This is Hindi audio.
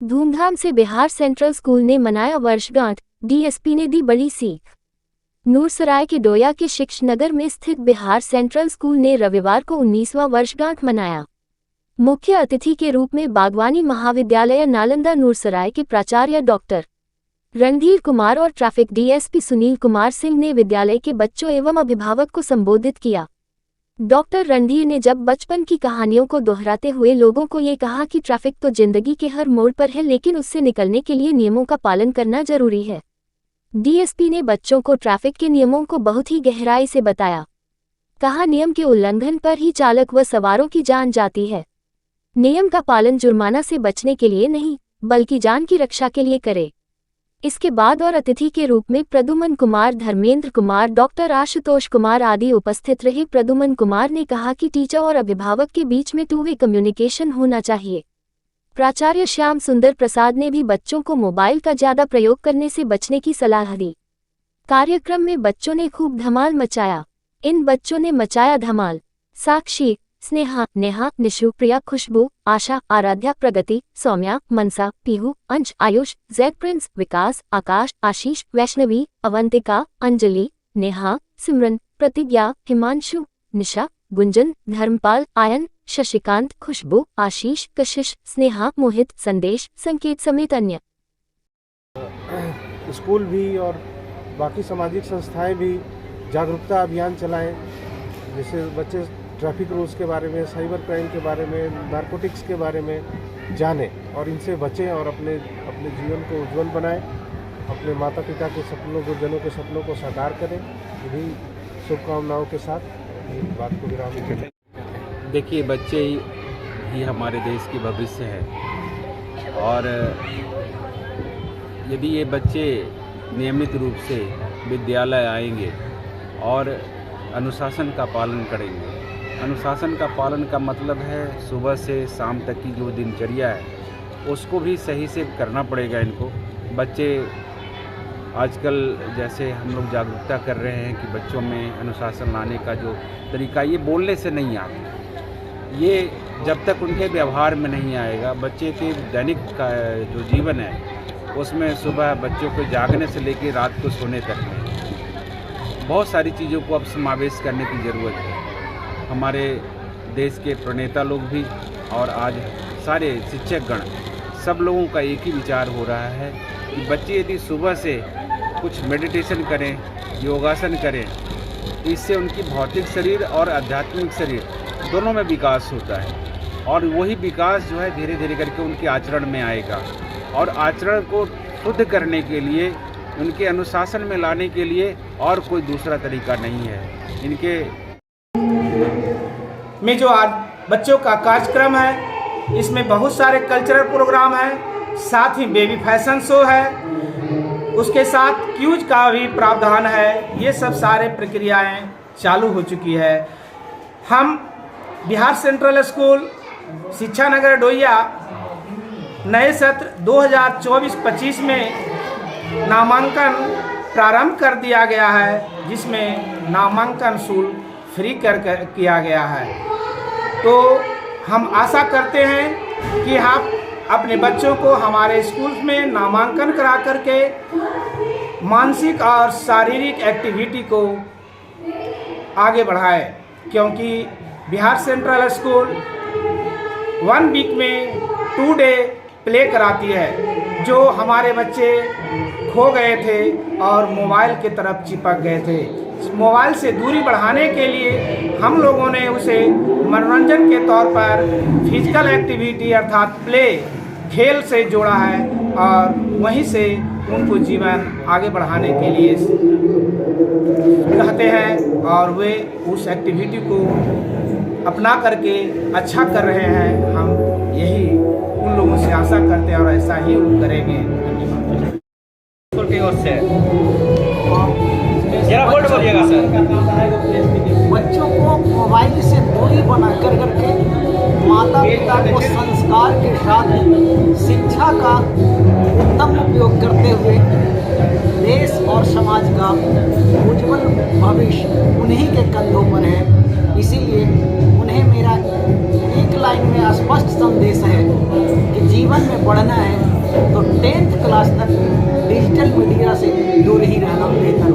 धूमधाम से बिहार सेंट्रल स्कूल ने मनाया वर्षगांठ, डीएसपी ने दी बड़ी सीख। नूरसराय के डोया के शिक्षनगर में स्थित बिहार सेंट्रल स्कूल ने रविवार को 19वां वर्षगांठ मनाया। मुख्य अतिथि के रूप में बागवानी महाविद्यालय नालंदा नूरसराय के प्राचार्य डॉक्टर रणधीर कुमार और ट्रैफिक डीएसपी सुनील कुमार सिंह ने विद्यालय के बच्चों एवं अभिभावक को संबोधित किया। डॉक्टर रणधीर ने जब बचपन की कहानियों को दोहराते हुए लोगों को ये कहा कि ट्रैफिक तो जिंदगी के हर मोड़ पर है, लेकिन उससे निकलने के लिए नियमों का पालन करना जरूरी है। डीएसपी ने बच्चों को ट्रैफिक के नियमों को बहुत ही गहराई से बताया। कहा, नियम के उल्लंघन पर ही चालक व सवारों की जान जाती है। नियम का पालन जुर्माना से बचने के लिए नहीं, बल्कि जान की रक्षा के लिए करे। इसके बाद और अतिथि के रूप में प्रद्युमन कुमार, धर्मेंद्र कुमार, डॉक्टर आशुतोष कुमार आदि उपस्थित रहे। प्रद्युमन कुमार ने कहा कि टीचर और अभिभावक के बीच में टू वे कम्युनिकेशन होना चाहिए। प्राचार्य श्याम सुंदर प्रसाद ने भी बच्चों को मोबाइल का ज्यादा प्रयोग करने से बचने की सलाह दी। कार्यक्रम में बच्चों ने खूब धमाल मचाया। इन बच्चों ने मचाया धमाल साक्षी, स्नेहा, नेहा, निशु, प्रिया, खुशबू, आशा, आराध्या, प्रगति, सौम्या, मनसा, पीहू, अंश, आयुष, जैक प्रिंस, विकास, आकाश, आशीष, वैष्णवी, अवंतिका, अंजलि, नेहा, सिमरन, प्रतिज्ञा, हिमांशु, निशा, गुंजन, धर्मपाल, आयन, शशिकांत, खुशबू, आशीष, कशिश, स्नेहा, मोहित, संदेश, संकेत समेत अन्य। स्कूल भी और बाकी सामाजिक संस्थाएं भी जागरूकता अभियान चलाएं, जैसे बच्चे ट्रैफिक रूल्स के बारे में, साइबर क्राइम के बारे में, नारकोटिक्स के बारे में जानें और इनसे बचें और अपने जीवन को उज्जवल बनाएं, अपने माता पिता के सपनों, गुरुजनों के सपनों को साकार करें। इन्हीं शुभकामनाओं के साथ इस बात को विराम देते हैं। देखिए, बच्चे ही हमारे देश की भविष्य है और यदि ये बच्चे नियमित रूप से विद्यालय आएंगे और अनुशासन का पालन करेंगे। अनुशासन का पालन का मतलब है सुबह से शाम तक की जो दिनचर्या है उसको भी सही से करना पड़ेगा इनको। बच्चे आजकल जैसे हम लोग जागरूकता कर रहे हैं कि बच्चों में अनुशासन लाने का जो तरीका ये बोलने से नहीं आता, ये जब तक उनके व्यवहार में नहीं आएगा। बच्चे के दैनिक का जो जीवन है उसमें सुबह बच्चों को जागने से लेकर रात को सोने तक में बहुत सारी चीज़ों को अब समावेश करने की ज़रूरत है। हमारे देश के प्रणेता लोग भी और आज सारे शिक्षकगण, सब लोगों का एक ही विचार हो रहा है कि बच्चे यदि सुबह से कुछ मेडिटेशन करें, योगासन करें, तो इससे उनकी भौतिक शरीर और आध्यात्मिक शरीर दोनों में विकास होता है और वही विकास जो है धीरे धीरे करके उनके आचरण में आएगा। और आचरण को शुद्ध करने के लिए, उनके अनुशासन में लाने के लिए और कोई दूसरा तरीका नहीं है। इनके में जो आज बच्चों का कार्यक्रम है, इसमें बहुत सारे कल्चरल प्रोग्राम हैं, साथ ही बेबी फैशन शो है, उसके साथ क्यूज का भी प्रावधान है। ये सब सारे प्रक्रियाएं चालू हो चुकी है। हम बिहार सेंट्रल स्कूल शिक्षा नगर डोया नए सत्र 2024-25 में नामांकन प्रारंभ कर दिया गया है, जिसमें नामांकन शुल्क फ्री कर किया गया है। तो हम आशा करते हैं कि आप अपने बच्चों को हमारे स्कूल में नामांकन करा करके मानसिक और शारीरिक एक्टिविटी को आगे बढ़ाएं, क्योंकि बिहार सेंट्रल स्कूल 1 वीक में 2 डे प्ले कराती है। जो हमारे बच्चे खो गए थे और मोबाइल की तरफ चिपक गए थे, मोबाइल से दूरी बढ़ाने के लिए हम लोगों ने उसे मनोरंजन के तौर पर फिजिकल एक्टिविटी अर्थात प्ले, खेल से जोड़ा है और वहीं से उनको जीवन आगे बढ़ाने के लिए कहते हैं और वे उस एक्टिविटी को अपना करके अच्छा कर रहे हैं। हम यही उन लोगों से आशा करते हैं और ऐसा ही वो करेंगे। बच्चों को मोबाइल से दूरी बना करके माता पिता को संस्कार के साथ शिक्षा का उत्तम उपयोग करते हुए देश और समाज का उज्जवल भविष्य उन्हीं के कंधों पर है। इसीलिए उन्हें मेरा एक लाइन में स्पष्ट संदेश है कि जीवन में बढ़ना है तो 10th क्लास तक डिजिटल मीडिया से दूर ही रहना बेहतर